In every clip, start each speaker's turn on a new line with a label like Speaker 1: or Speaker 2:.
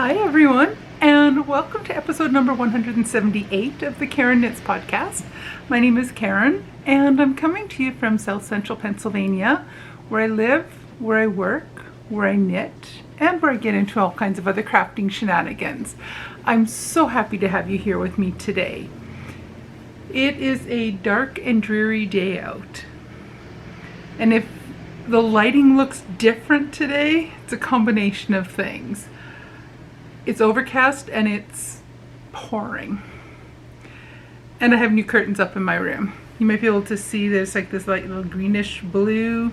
Speaker 1: Hi everyone, and welcome to episode number 178 of the Karen Knits podcast. My name is Karen, and I'm coming to you from South Central Pennsylvania, where I live, where I work, where I knit, and where I get into all kinds of other crafting shenanigans. I'm so happy to have you here with me today. It is a dark and dreary day out, and if the lighting looks different today, it's a combination of things. It's overcast and it's pouring. And I have new curtains up in my room. You might be able to see there's like this light little greenish blue.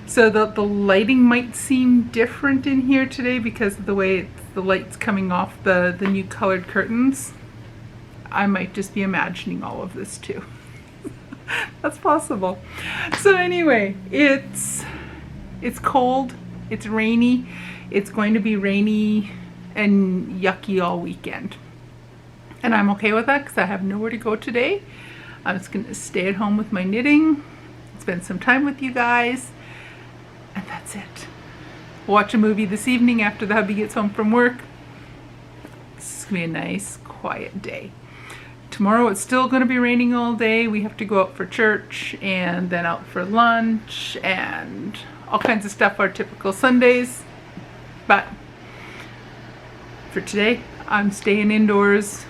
Speaker 1: So the lighting might seem different in here today because of the way the light's coming off the new colored curtains. I might just be imagining all of this too. That's possible. So anyway, it's cold, it's rainy, it's going to be rainy and yucky all weekend. And I'm okay with that because I have nowhere to go today. I'm just going to stay at home with my knitting, spend some time with you guys, and that's it. Watch a movie this evening after the hubby gets home from work. It's going to be a nice, quiet day. Tomorrow it's still going to be raining all day. We have to go out for church and then out for lunch and all kinds of stuff, our typical Sundays. But for today, I'm staying indoors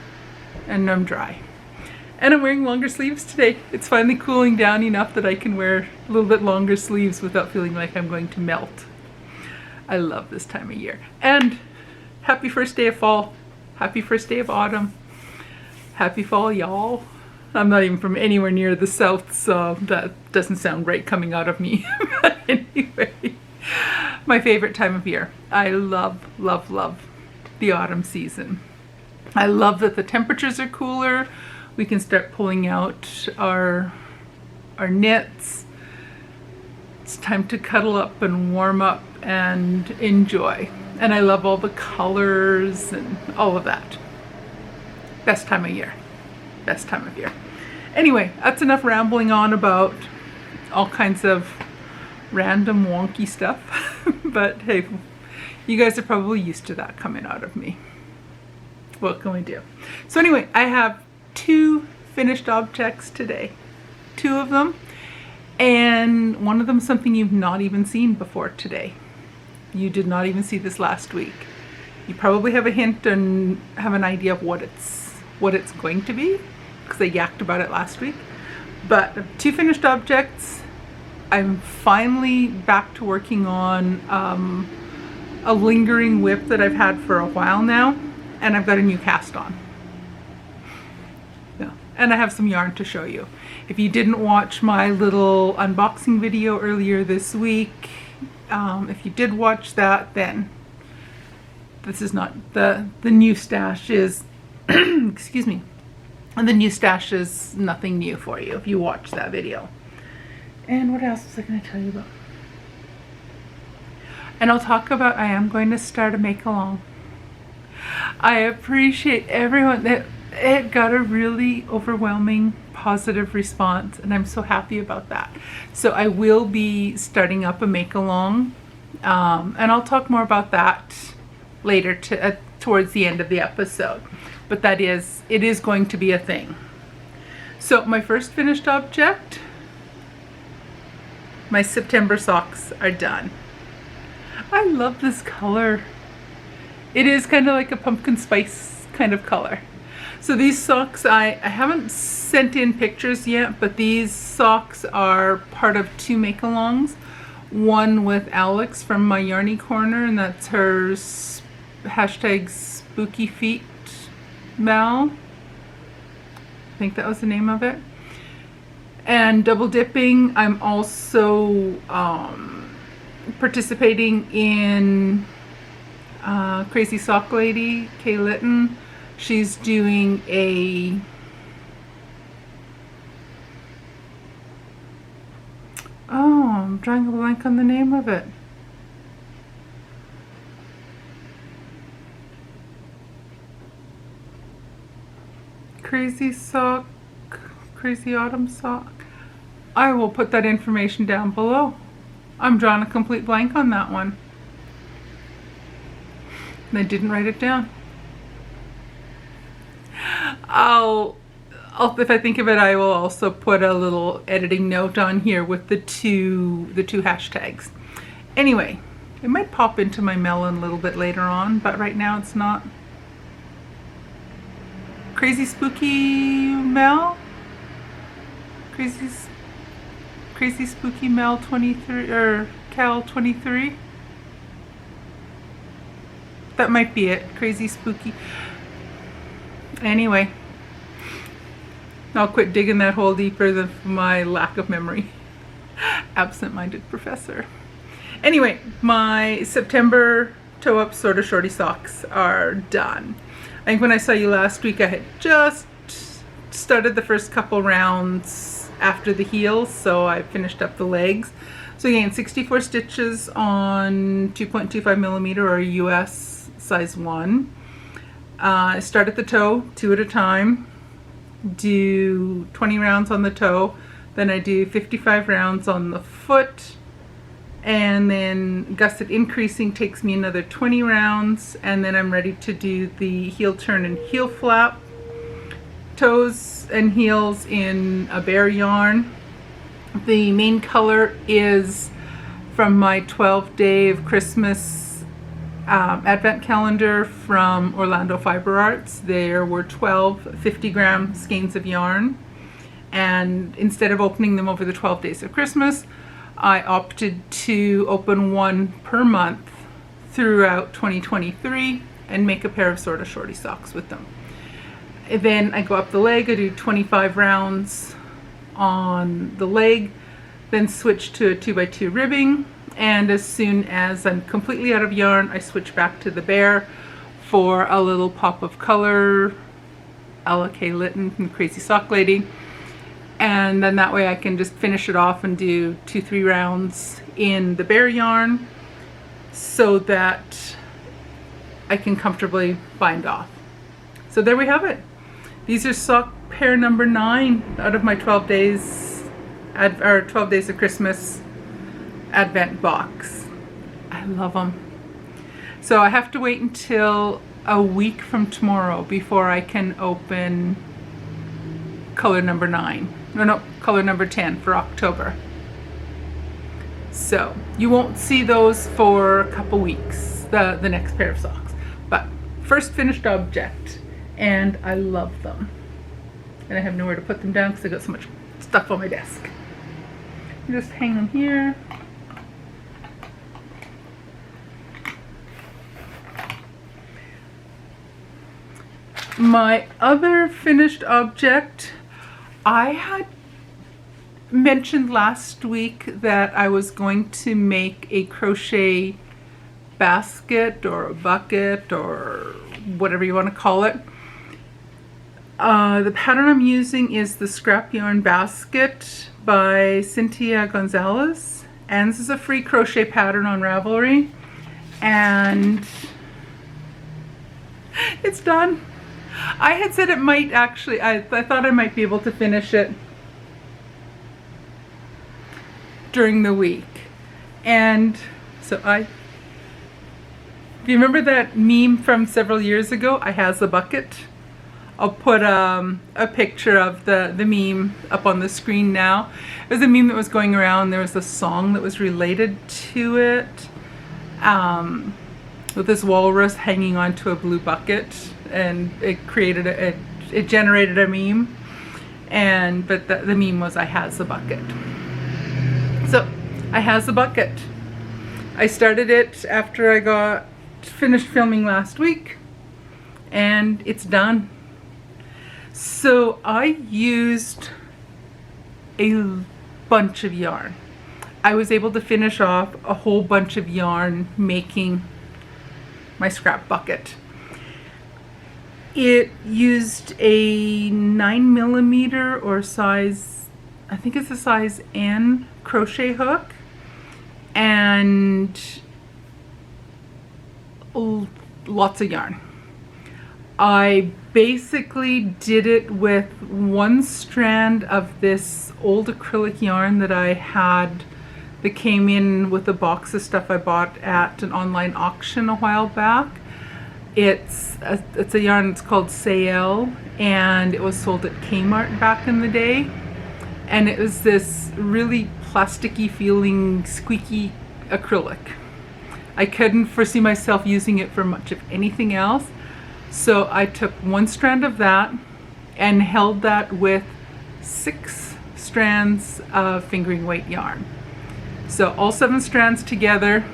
Speaker 1: and I'm dry. And I'm wearing longer sleeves today. It's finally cooling down enough that I can wear a little bit longer sleeves without feeling like I'm going to melt. I love this time of year. And happy first day of fall. Happy first day of autumn. Happy fall, y'all. I'm not even from anywhere near the south, so that doesn't sound right coming out of me. But anyway, my favorite time of year. I love, love, love the autumn season. I love that the temperatures are cooler. We can start pulling out our knits. It's time to cuddle up and warm up and enjoy. And I love all the colors and all of that. Best time of year. Best time of year. Anyway, that's enough rambling on about all kinds of random wonky stuff. But hey, you guys are probably used to that coming out of me. What can we do? So anyway, I have 2 finished objects today. 2 of them. And one of them is something you've not even seen before today. You did not even see this last week. You probably have a hint and have an idea of what it's going to be, because I yacked about it last week. But 2 finished objects. I'm finally back to working on a lingering whip that I've had for a while now, and I've got a new cast on. Yeah. And I have some yarn to show you. If you didn't watch my little unboxing video earlier this week, if you did watch that, then this is not the new stash is excuse me, and the new stash is nothing new for you if you watch that video. And what else was I going to tell you about? And I'll talk about, I am going to start a make-along. I appreciate everyone that it got a really overwhelming positive response, and I'm so happy about that. So I will be starting up a make-along, and I'll talk more about that later towards the end of the episode. But it is going to be a thing. So my first finished object, my September socks are done. I love this color. It is kind of like a pumpkin spice kind of color. So these socks, I haven't sent in pictures yet, but these socks are part of 2 make-alongs. One with Alex from my Yarny Corner, and that's her hashtag spooky feet Mal. I think that was the name of it. And double dipping, I'm also participating in Crazy Sock Lady, Kay Litton. She's doing a I'm drawing a blank on the name of it. Crazy Autumn Sock. I will put that information down below. I'm drawing a complete blank on that one. and I didn't write it down. If I think of it, I will also put a little editing note on here with the two hashtags. Anyway, it might pop into my melon a little bit later on, but right now it's not. Crazy Spooky Mel? Crazy Spooky Mel 23 or Cal 23? That might be it. Crazy Spooky. Anyway, I'll quit digging that hole deeper than my lack of memory. Absent-minded professor. Anyway, my September toe-up sort of shorty socks are done. I think when I saw you last week, I had just started the first couple rounds after the heels, so I finished up the legs. So again, 64 stitches on 2.25 millimeter or US size 1. I start at the toe, 2 at a time, do 20 rounds on the toe, then I do 55 rounds on the foot, and then gusset increasing takes me another 20 rounds, and then I'm ready to do the heel turn and heel flap, toes and heels in a bare yarn. The main color is from my 12-day of Christmas advent calendar from Orlando Fiber Arts. There were 12 50-gram skeins of yarn, and instead of opening them over the 12 days of Christmas, I opted to open one per month throughout 2023 and make a pair of sort of shorty socks with them. And then I go up the leg, I do 25 rounds on the leg, then switch to a 2x2 ribbing, and as soon as I'm completely out of yarn, I switch back to the bare for a little pop of color, a la Kay Litton from Crazy Sock Lady. And then that way I can just finish it off and do 2-3 rounds in the bare yarn so that I can comfortably bind off. So there we have it. These are sock pair number 9 out of my 12 days of Christmas Advent box. I love them. So I have to wait until a week from tomorrow before I can open color number 9. No, color number 10 for October. So you won't see those for a couple weeks, the next pair of socks. But first finished object, and I love them. And I have nowhere to put them down because I got so much stuff on my desk. Just hang them here. My other finished object, I had mentioned last week that I was going to make a crochet basket or a bucket or whatever you want to call it. The pattern I'm using is the Scrap Yarn Basket by Cynthia Gonzalez, and this is a free crochet pattern on Ravelry, and it's done. I had said it might actually, I thought I might be able to finish it during the week. And so if you remember that meme from several years ago, I has a bucket. I'll put a picture of the meme up on the screen now. It was a meme that was going around. There was a song that was related to it, with this walrus hanging onto a blue bucket, and it generated a meme. But the meme was I has a bucket. So I has a bucket. I started it after I got finished filming last week, and it's done. So I used a bunch of yarn. I was able to finish off a whole bunch of yarn making my scrap bucket. It used a 9mm or size, I think it's a size N crochet hook, and lots of yarn. I basically did it with one strand of this old acrylic yarn that I had that came in with a box of stuff I bought at an online auction a while back. It's a yarn. It's called Sayel, and it was sold at Kmart back in the day. And it was this really plasticky feeling, squeaky acrylic. I couldn't foresee myself using it for much of anything else. So I took one strand of that and held that with 6 strands of fingering weight yarn. So all 7 strands together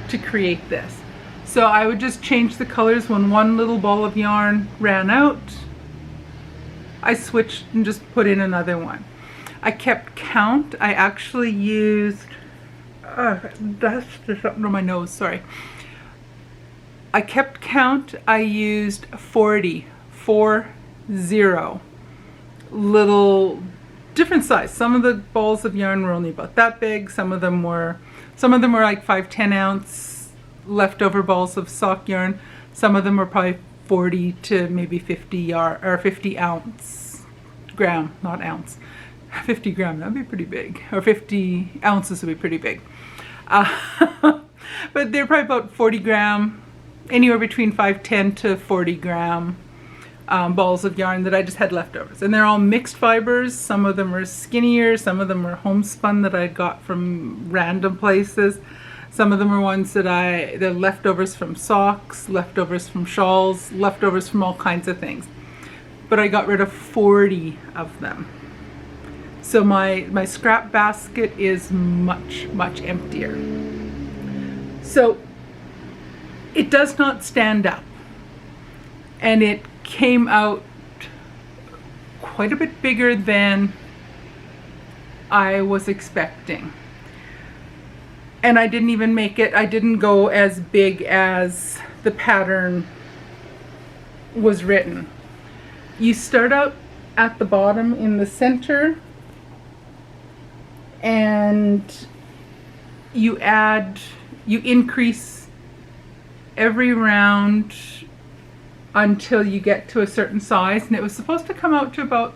Speaker 1: to create this. So I would just change the colors when one little ball of yarn ran out. I switched and just put in another one. I kept count. I actually used, that's just up under my nose, sorry. I kept count. I used 40 little different size. Some of the balls of yarn were only about that big. Some of them were like 5-10 ounce leftover balls of sock yarn. Some of them were probably 40 to maybe 50 gram, not ounce. 50 gram, that'd be pretty big. Or 50 ounces would be pretty big. But they're probably about 40 gram, anywhere between 5-10 to 40 gram balls of yarn that I just had leftovers. And they're all mixed fibers. Some of them are skinnier, some of them are homespun that I got from random places. Some of them are ones that they're leftovers from socks, leftovers from shawls, leftovers from all kinds of things. But I got rid of 40 of them. So my scrap basket is much, much emptier. So it does not stand up. And it came out quite a bit bigger than I was expecting. And I didn't even I didn't go as big as the pattern was written. You start out at the bottom in the center, and you increase every round until you get to a certain size, and it was supposed to come out to about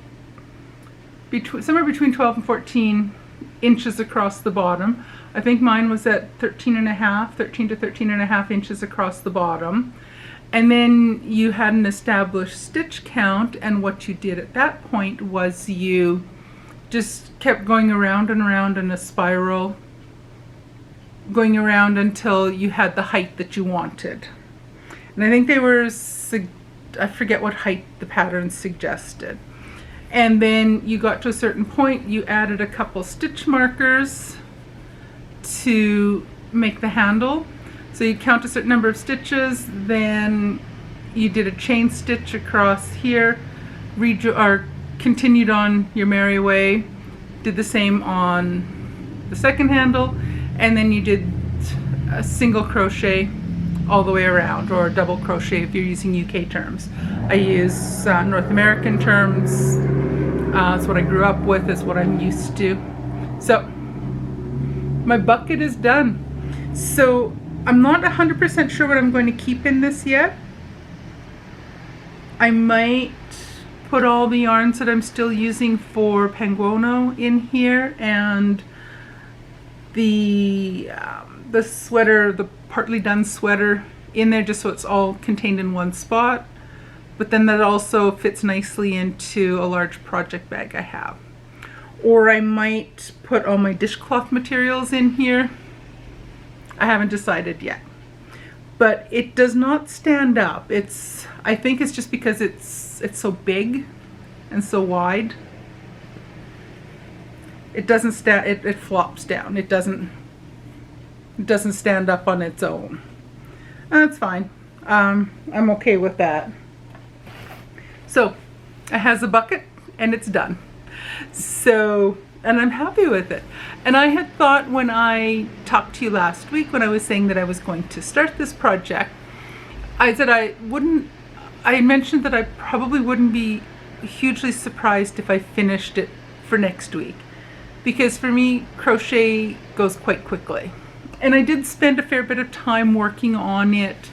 Speaker 1: somewhere between 12 and 14 inches across the bottom. I think mine was at 13 to 13 and a half inches across the bottom. And then you had an established stitch count, and what you did at that point was you just kept going around and around in a spiral, going around until you had the height that you wanted. And I think they were, I forget what height the pattern suggested. And then you got to a certain point, you added a couple stitch markers to make the handle. So you count a certain number of stitches, then you did a chain stitch across here, continued on your merry way, did the same on the second handle, and then you did a single crochet all the way around, or double crochet if you're using UK terms. I use North American terms. It's what I grew up with, it's what I'm used to. So my bucket is done. So I'm not 100% sure what I'm going to keep in this yet. I might put all the yarns that I'm still using for Panguono in here, and the sweater, the partly done sweater in there, just so it's all contained in one spot. But then that also fits nicely into a large project bag I have. Or I might put all my dishcloth materials in here. I haven't decided yet. But it does not stand up. I think it's just because it's so big and so wide. It doesn't stand, it flops down. It doesn't stand up on its own. That's fine. I'm okay with that. So it has a bucket and it's done. So, and I'm happy with it. And I had thought when I talked to you last week, when I was saying that I was going to start this project, I said I mentioned that I probably wouldn't be hugely surprised if I finished it for next week. Because for me, crochet goes quite quickly. And I did spend a fair bit of time working on it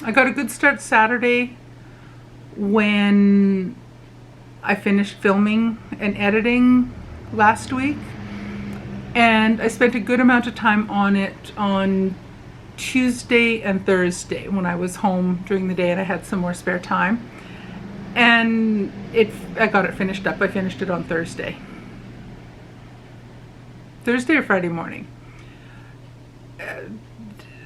Speaker 1: I got a good start Saturday when I finished filming and editing last week. And I spent a good amount of time on it on Tuesday and Thursday when I was home during the day and I had some more spare time. And I got it finished up. I finished it on Thursday. Thursday or Friday morning.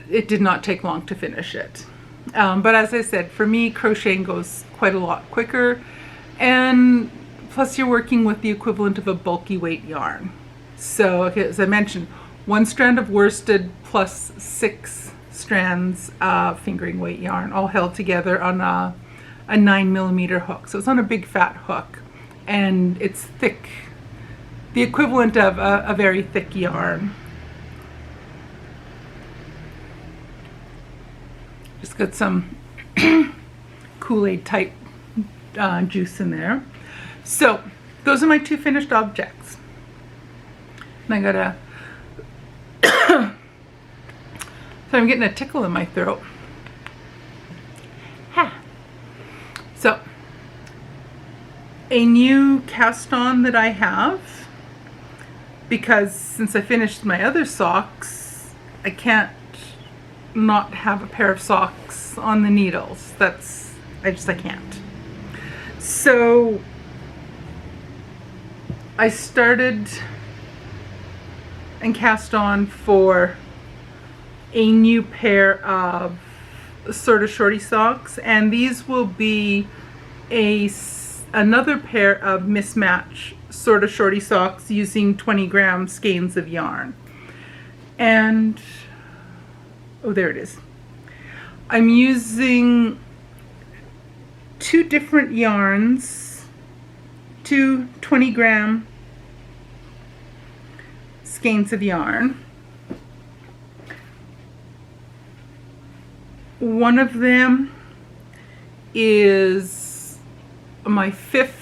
Speaker 1: It did not take long to finish it. But as I said, for me, crocheting goes quite a lot quicker. And plus you're working with the equivalent of a bulky weight yarn. So as I mentioned, 1 strand of worsted plus 6 strands of fingering weight yarn, all held together on a 9mm hook. So it's on a big fat hook, and it's thick, the equivalent of a very thick yarn. Just got some Kool-Aid type juice in there. So those are my 2 finished objects. And I gotta so I'm getting a tickle in my throat. Ha. So a new cast on that I have, because since I finished my other socks, I can't not have a pair of socks on the needles. I can't. So I started and cast on for a new pair of sort of shorty socks, and these will be another pair of mismatch sort of shorty socks using 20-gram skeins of yarn. And oh, there it is. I'm using 2 different yarns, 2 20-gram skeins of yarn. One of them is my 5th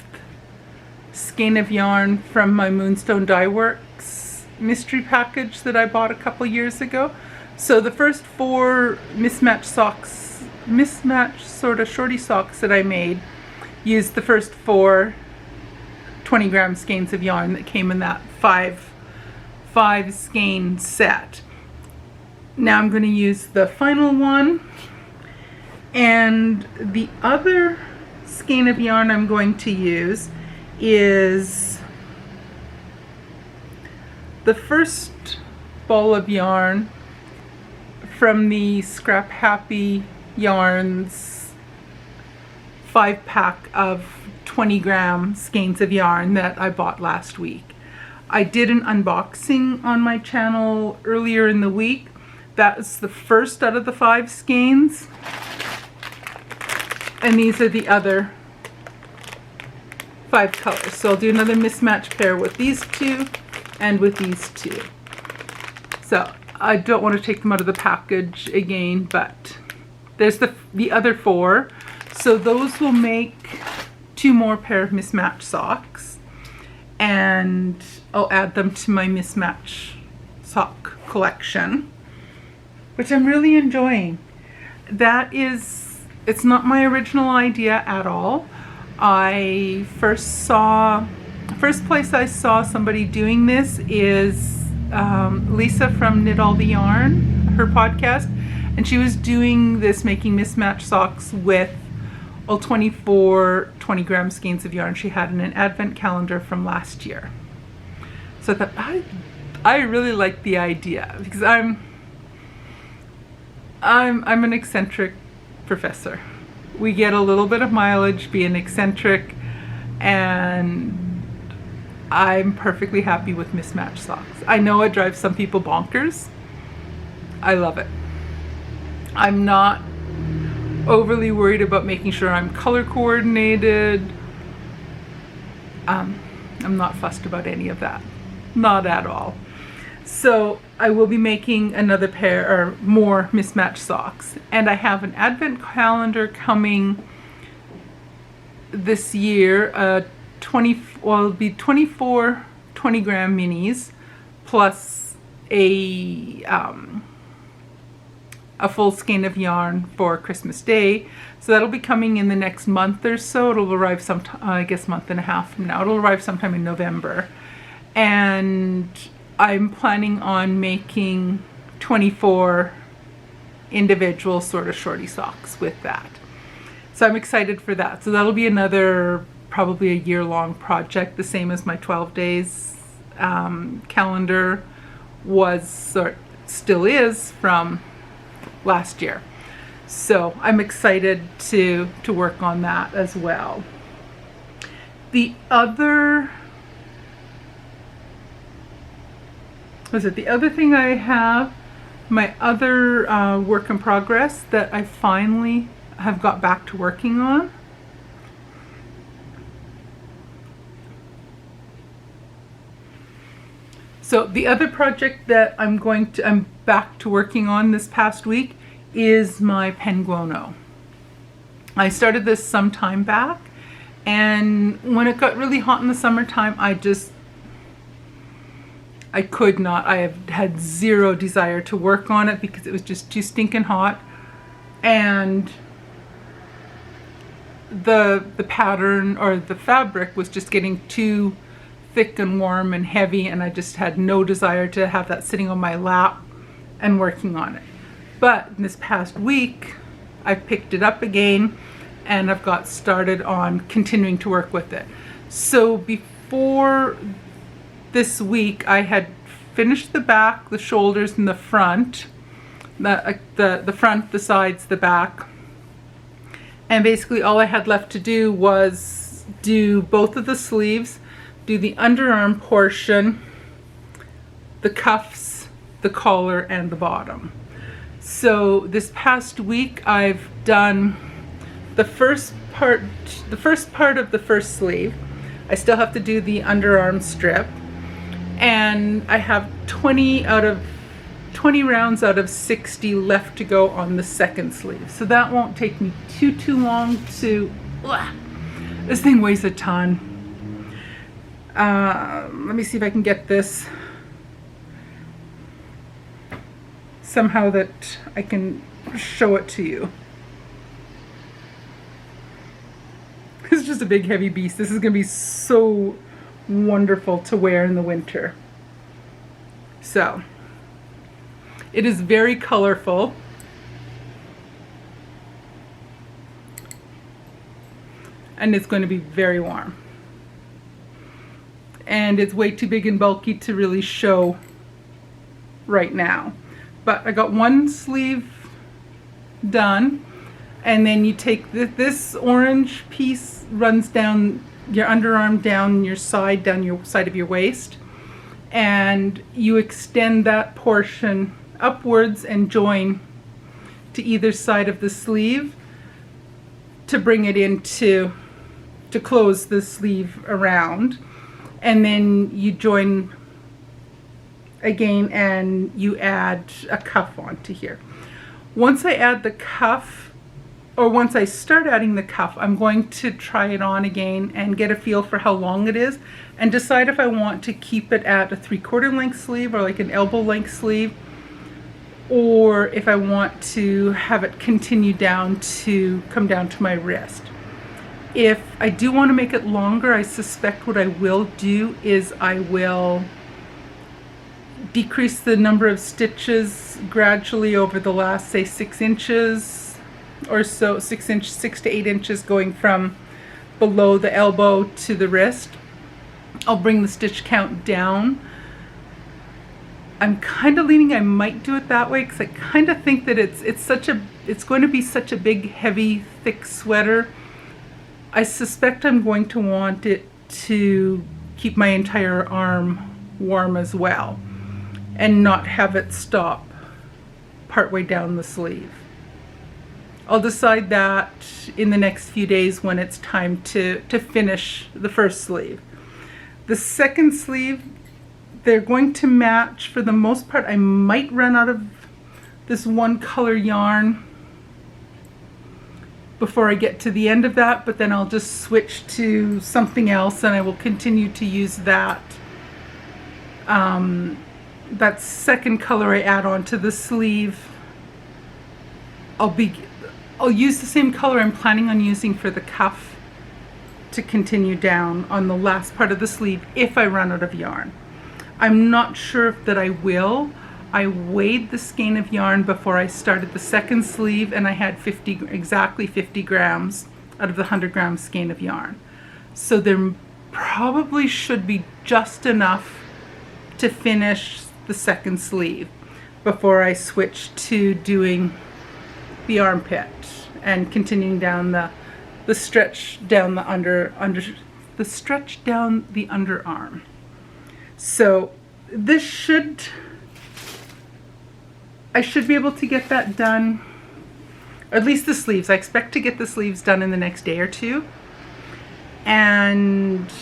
Speaker 1: skein of yarn from my Moonstone Dye Works mystery package that I bought a couple years ago. So the first 4 mismatch sort of shorty socks that I made used the first 4 20-gram skeins of yarn that came in that 5 skein set. Now I'm going to use the final one, and the other skein of yarn I'm going to use is the first ball of yarn from the Scrap Happy Yarns 5-pack of 20-gram skeins of yarn that I bought last week. I did an unboxing on my channel earlier in the week. That's the first out of the 5 skeins, and these are the other 5 colors. So I'll do another mismatch pair with these 2 and with these 2. So I don't want to take them out of the package again, but there's the other 4. So those will make 2 more pair of mismatch socks, and I'll add them to my mismatch sock collection, which I'm really enjoying. It's not my original idea at all. First place I saw somebody doing this is Lisa from Knit All the Yarn, her podcast, and she was doing this, making mismatch socks with all 24 20-gram skeins of yarn she had in an advent calendar from last year. So I thought, I really like the idea, because I'm an eccentric professor. We get a little bit of mileage being eccentric, and I'm perfectly happy with mismatched socks. I know it drives some people bonkers. I love it. I'm not overly worried about making sure I'm color coordinated. I'm not fussed about any of that. Not at all. So I will be making another pair or more mismatched socks, and I have an advent calendar coming this year. It'll be 24 20-gram minis plus a full skein of yarn for Christmas Day. So that'll be coming in the next month or so. It'll arrive sometime, I guess, month and a half from now. It'll arrive sometime in November. And I'm planning on making 24 individual sort of shorty socks with that. So I'm excited for that. So that'll be another probably a year-long project, the same as my 12 days calendar was, or still is, from last year. So I'm excited to work on that as well. The other thing I have, my other work in progress that I finally have got back to working on. So the other project that I'm back to working on this past week is my penguono. I started this some time back, and when it got really hot in the summertime, I could not. I have had zero desire to work on it because it was just too stinking hot, and the pattern or the fabric was just getting too thick and warm and heavy, and I just had no desire to have that sitting on my lap and working on it. But this past week I picked it up again and I've got started on continuing to work with it. So before this week I had finished the back, the shoulders, and the front, the front, the sides, the back, and basically all I had left to do was do both of the sleeves, do the underarm portion, the cuffs, the collar, and the bottom. So this past week I've done the first part of the first sleeve. I still have to do the underarm strip, and I have 20 rounds out of 60 left to go on the second sleeve. So that won't take me too long to, this thing weighs a ton. Let me see if I can get this somehow that I can show it to you. It's just a big heavy beast. This is going to be so wonderful to wear in the winter. So it is very colorful. And it's going to be very warm. And it's way too big and bulky to really show right now. But I got one sleeve done, and then you take this orange piece, runs down your underarm, down your side of your waist, and you extend that portion upwards and join to either side of the sleeve to bring it into, to close the sleeve around. And then you join again and you add a cuff onto here. Once I add the cuff, or once I start adding the cuff, I'm going to try it on again and get a feel for how long it is and decide if I want to keep it at a 3/4 length sleeve or like an elbow length sleeve, or if I want to have it continue down to come down to my wrist. If I do want to make it longer, I suspect what I will do is I will decrease the number of stitches gradually over the last, say, 6 inches or so, 6 to 8 inches going from below the elbow to the wrist. I'll bring the stitch count down. I'm kind of leaning I might do it that way because I kind of think that it's going to be such a big, heavy, thick sweater. I suspect I'm going to want it to keep my entire arm warm as well and not have it stop partway down the sleeve. I'll decide that in the next few days when it's time to finish the first sleeve. The second sleeve, they're going to match for the most part. I might run out of this one color yarn before I get to the end of that, but then I'll just switch to something else and I will continue to use that. That second color I add on to the sleeve, I'll use the same color I'm planning on using for the cuff to continue down on the last part of the sleeve if I run out of yarn. I'm not sure that I will. I weighed the skein of yarn before I started the second sleeve, and I had exactly 50 grams out of the 100 gram skein of yarn. So there probably should be just enough to finish the second sleeve before I switch to doing the armpit and continuing down the stretch down the stretch down the underarm. So this I should be able to get that done, or at least the sleeves. I expect to get the sleeves done in the next day or two. And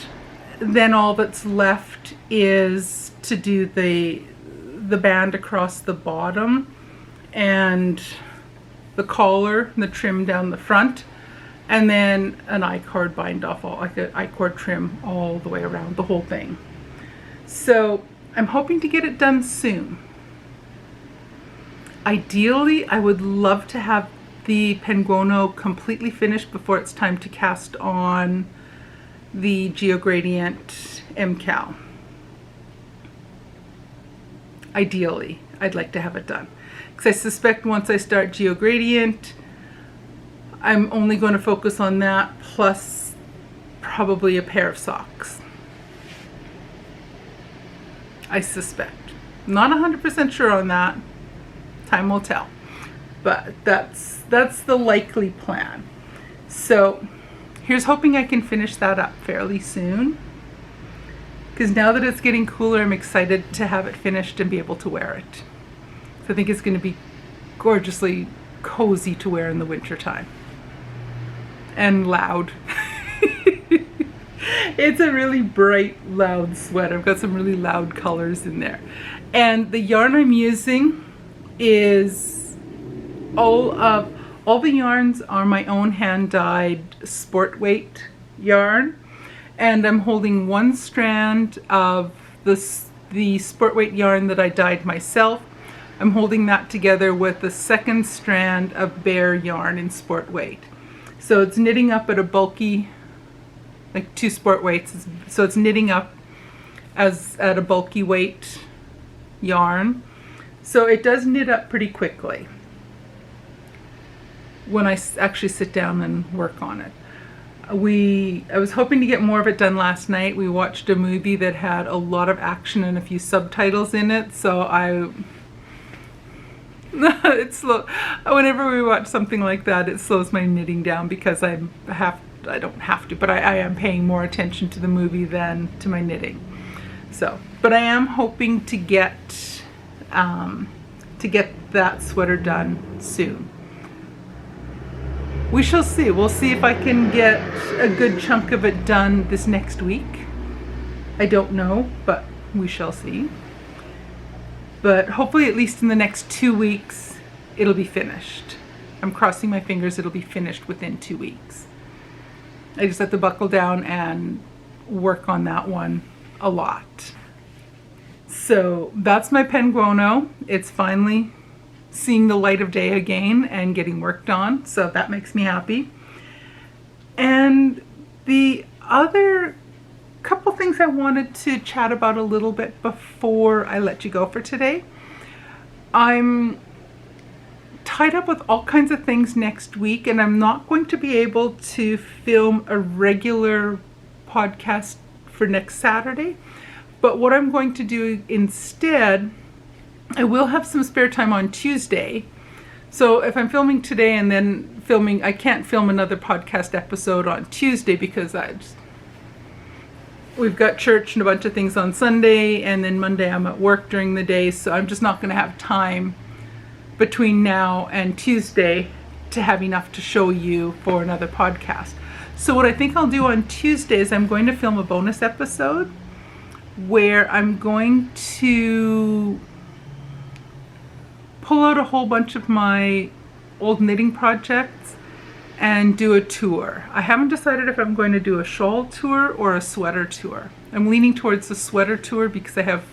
Speaker 1: then all that's left is to do the band across the bottom and the collar and the trim down the front, and then an I-cord bind off, like an I-cord trim all the way around the whole thing. So I'm hoping to get it done soon. Ideally, I would love to have the penguono completely finished before it's time to cast on the GeoGradient MCal. Ideally, I'd like to have it done, because I suspect once I start GeoGradient, I'm only going to focus on that plus probably a pair of socks. I suspect. Not 100% sure on that. Time will tell. But that's the likely plan. So here's hoping I can finish that up fairly soon, because now that it's getting cooler, I'm excited to have it finished and be able to wear it. So I think it's going to be gorgeously cozy to wear in the winter time. And loud. It's a really bright, loud sweater. I've got some really loud colors in there. And the yarn I'm using is all the yarns are my own hand-dyed sport weight yarn. And I'm holding one strand of the sport weight yarn that I dyed myself. I'm holding that together with the second strand of bare yarn in sport weight. So it's knitting up at a bulky, like 2 sport weights. So it's knitting up as at a bulky weight yarn. So it does knit up pretty quickly when I actually sit down and work on it. I was hoping to get more of it done last night. We watched a movie that had a lot of action and a few subtitles in it, so it's slow. Whenever we watch something like that, it slows my knitting down, because I don't have to, but I am paying more attention to the movie than to my knitting. So, but I am hoping to get that sweater done soon. We shall see. We'll see if I can get a good chunk of it done this next week. I don't know, but we shall see. But hopefully at least in the next 2 weeks, it'll be finished. I'm crossing my fingers it'll be finished within 2 weeks. I just have to buckle down and work on that one a lot. So that's my penguono. It's finally seeing the light of day again and getting worked on, so that makes me happy. And the other couple things I wanted to chat about a little bit before I let you go for today. I'm tied up with all kinds of things next week, and I'm not going to be able to film a regular podcast for next Saturday. But what I'm going to do instead, I will have some spare time on Tuesday. So if I'm filming today and then I can't film another podcast episode on Tuesday, because we've got church and a bunch of things on Sunday, and then Monday I'm at work during the day, so I'm just not going to have time between now and Tuesday to have enough to show you for another podcast. So what I think I'll do on Tuesday is I'm going to film a bonus episode where I'm going to pull out a whole bunch of my old knitting projects and do a tour. I haven't decided if I'm going to do a shawl tour or a sweater tour. I'm leaning towards the sweater tour because I have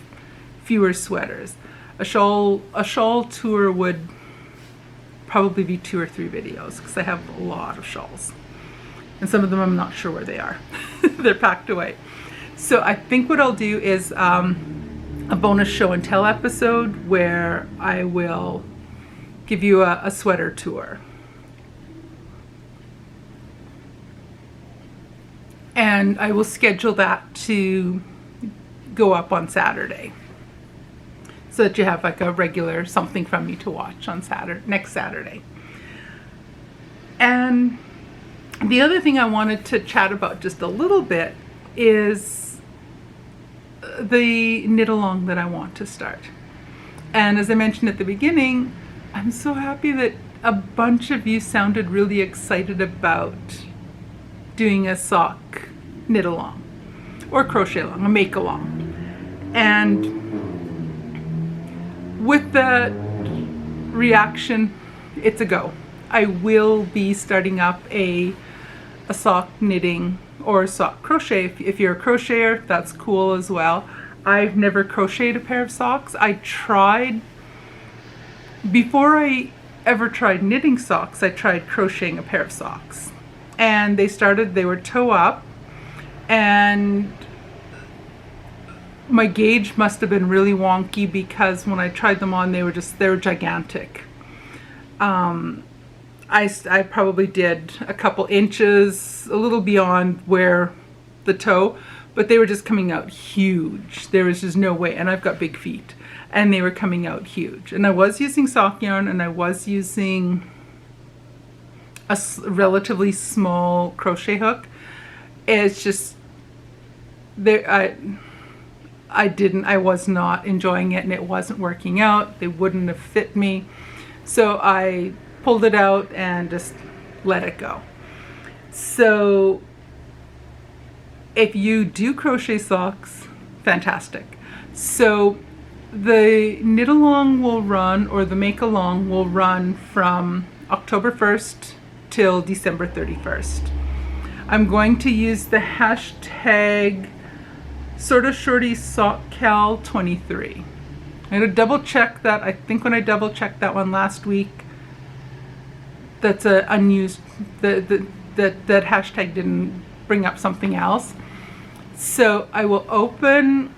Speaker 1: fewer sweaters. A shawl tour would probably be 2 or 3 videos, because I have a lot of shawls. And some of them I'm not sure where they are. They're packed away. So I think what I'll do is a bonus show and tell episode where I will give you a sweater tour. And I will schedule that to go up on Saturday, so that you have like a regular something from me to watch on next Saturday. And the other thing I wanted to chat about just a little bit is the knit along that I want to start. And as I mentioned at the beginning, I'm so happy that a bunch of you sounded really excited about doing a sock knit along or crochet along, a make along. And with that reaction, it's a go. I will be starting up a sock knitting or sock crochet. If you're a crocheter, that's cool as well. I've never crocheted a pair of socks. I tried, before I ever tried knitting socks, I tried crocheting a pair of socks. And they were toe up, and my gauge must have been really wonky because when I tried them on, they were gigantic. I probably did a couple inches, a little beyond where the toe, but they were just coming out huge. There was just no way, and I've got big feet, and they were coming out huge. And I was using sock yarn, and I was using a relatively small crochet hook. It's just, I was not enjoying it, and it wasn't working out. They wouldn't have fit me. So I pulled it out and just let it go. So if you do crochet socks, fantastic. So the knit along will run, or the make along will run from October 1st till December 31st. I'm going to use the hashtag Sorta Shorty Sock Cal 23. I'm going to double check that. I think when I double checked that one last week, that's a unused, that hashtag didn't bring up something else. So I will open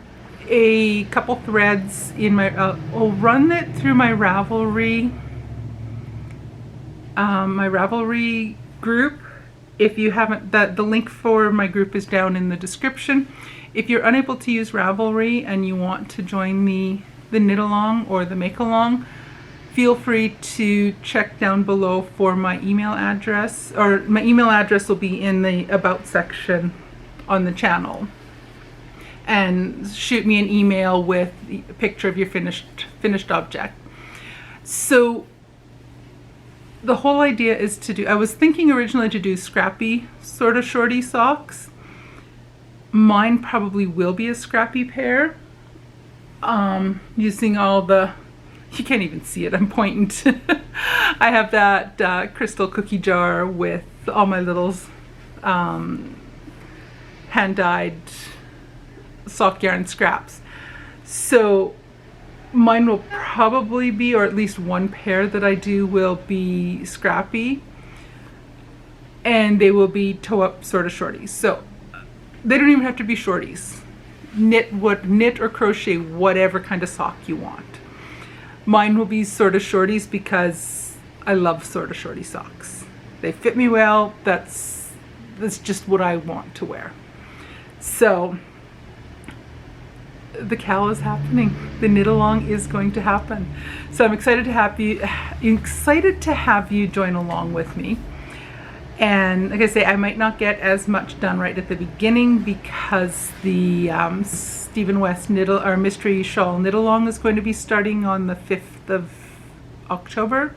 Speaker 1: a couple threads in my, I'll run it through my Ravelry, group. If you haven't, the link for my group is down in the description. If you're unable to use Ravelry and you want to join the knit along or the make along, feel free to check down below for my email address, or my email address will be in the about section on the channel. And shoot me an email with a picture of your finished object. So the whole idea is to do, I was thinking originally to do scrappy Sorta Shorty socks. Mine probably will be a scrappy pair, using all the, you can't even see it, I'm pointing to, I have that crystal cookie jar with all my little hand-dyed sock yarn scraps. So mine will probably be, or at least one pair that I do will be scrappy, and they will be toe up Sorta Shorties. So they don't even have to be shorties. Knit or crochet whatever kind of sock you want. Mine will be Sorta Shorties because I love Sorta Shorty socks. They fit me well. That's just what I want to wear. So the cal is happening. The knit along is going to happen. So I'm excited to have you join along with me. And like I say, I might not get as much done right at the beginning because the Stephen West mystery shawl knit along is going to be starting on the 5th of October.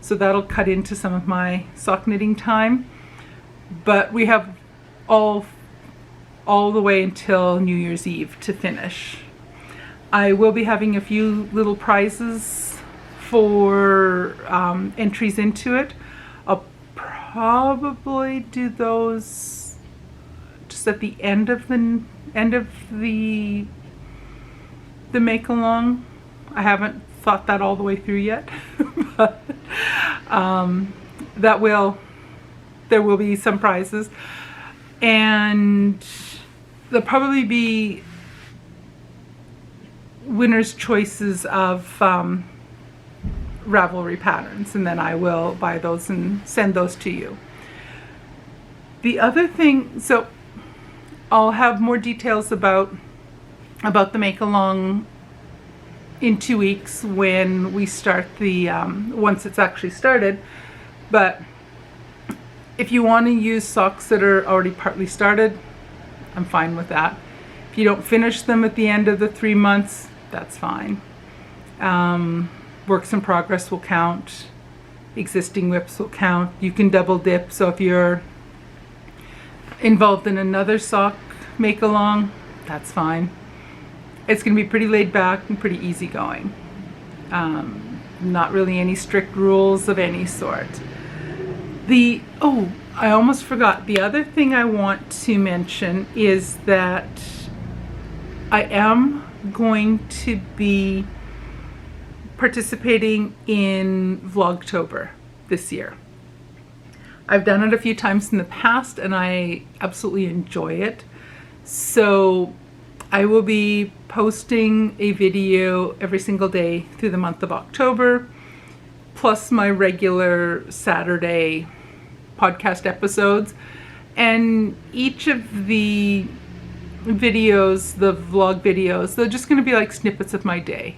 Speaker 1: So that'll cut into some of my sock knitting time. But we have all the way until New Year's Eve to finish. I will be having a few little prizes for entries into it. I'll probably do those just at the end of the make along. I haven't thought that all the way through yet, but there will be some prizes, and there'll probably be winner's choices of Ravelry patterns, and then I will buy those and send those to you. The other thing, so I'll have more details about the make-along in 2 weeks when we start the, once it's actually started. But if you want to use socks that are already partly started, I'm fine with that. If you don't finish them at the end of the 3 months, that's fine. Works in progress will count. Existing whips will count. You can double dip, so if you're involved in another sock make-along, that's fine. It's going to be pretty laid back and pretty easygoing. Not really any strict rules of any sort. I almost forgot. The other thing I want to mention is that I am going to be participating in Vlogtober this year. I've done it a few times in the past and I absolutely enjoy it. So I will be posting a video every single day through the month of October, plus my regular Saturday podcast episodes. And each of the videos, the vlog videos, they're just going to be like snippets of my day.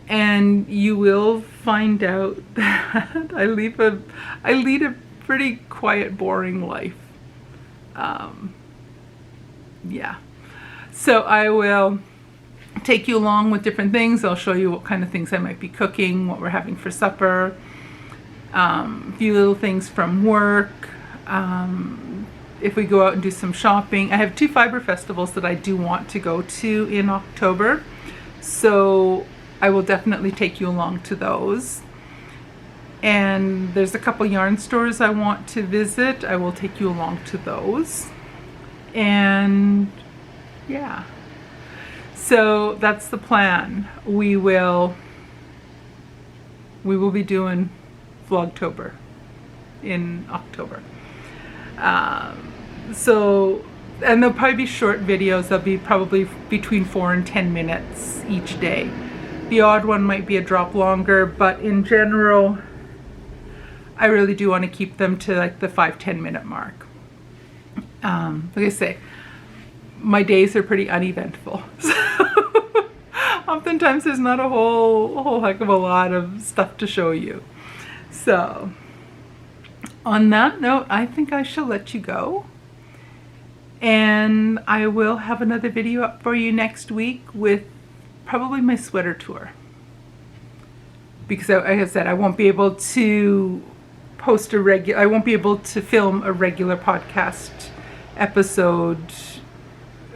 Speaker 1: And you will find out that I lead a pretty quiet, boring life. Yeah. So I will take you along with different things. I'll show you what kind of things I might be cooking, what we're having for supper, a few little things from work. If we go out and do some shopping. I have 2 fiber festivals that I do want to go to in October. So I will definitely take you along to those. And there's a couple yarn stores I want to visit. I will take you along to those. And yeah, so that's the plan. We will be doing Vlogtober in October. And they'll probably be short videos. They'll be probably between 4 and 10 minutes each day. The odd one might be a drop longer, but in general, I really do want to keep them to like the 5-10 minute mark. Like I say, my days are pretty uneventful. So oftentimes there's not a whole heck of a lot of stuff to show you. So on that note, I think I shall let you go. And I will have another video up for you next week with probably my sweater tour. Because like I said, I won't be able to I won't be able to film a regular podcast episode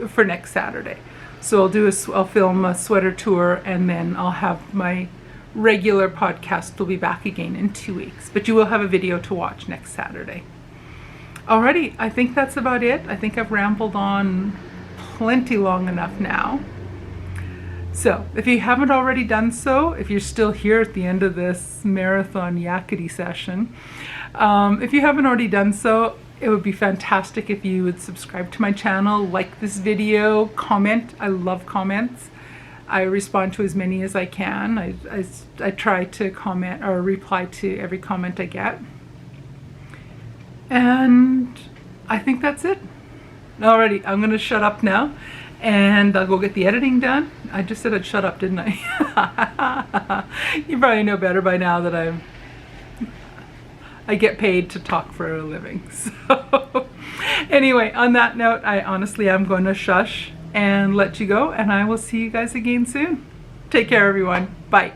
Speaker 1: for next Saturday. So I'll film a sweater tour, and then I'll have my regular podcast will be back again in 2 weeks. But you will have a video to watch next Saturday. Alrighty, I think that's about it. I think I've rambled on plenty long enough now. So if you haven't already done so, if you're still here at the end of this marathon yakety session, if you haven't already done so, it would be fantastic if you would subscribe to my channel, like this video, comment. I love comments. I respond to as many as I can. I try to comment or reply to every comment I get. And I think that's it. Alrighty, I'm going to shut up now. And I'll go get the editing done. I just said I'd shut up, didn't I? You probably know better by now that I get paid to talk for a living. So anyway, on that note, I honestly am going to shush and let you go. And I will see you guys again soon. Take care, everyone. Bye.